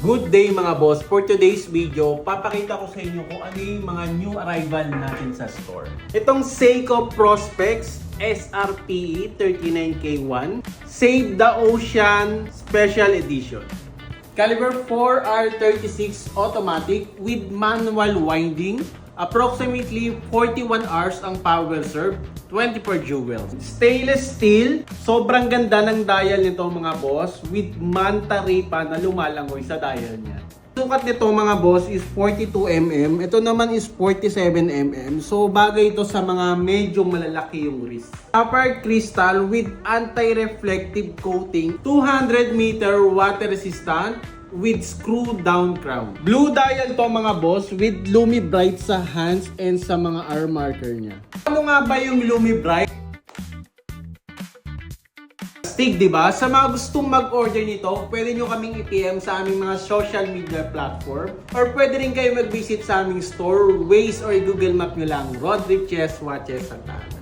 Good day mga boss! For today's video, papakita ko sa inyo kung ano yung mga new arrival natin sa store. Itong Seiko Prospex SRPE 39K1 Save the Ocean Special Edition. Caliber 4R36 automatic with manual winding. Approximately 41 hours ang power serve, 24 jewels. Stainless steel, sobrang ganda ng dial nito mga boss with manta ripa na lumalangoy sa dial niya. Sukat nito mga boss is 42mm, ito naman is 47mm, so bagay ito sa mga medyo malalaki yung wrist. Copper crystal with anti-reflective coating, 200 meter water resistant, with screw down crown. Blue dial to mga boss with Lumi Bright sa hands and sa mga hour marker niya. Ano nga ba yung Lumi Bright? Stig, di ba? Sa mga gustong mag-order nito, pwede nyo kaming i-PM sa aming mga social media platform or pwede rin kayo mag-visit sa aming store, Waze or Google Map nyo lang, Rodriches Watches Santana.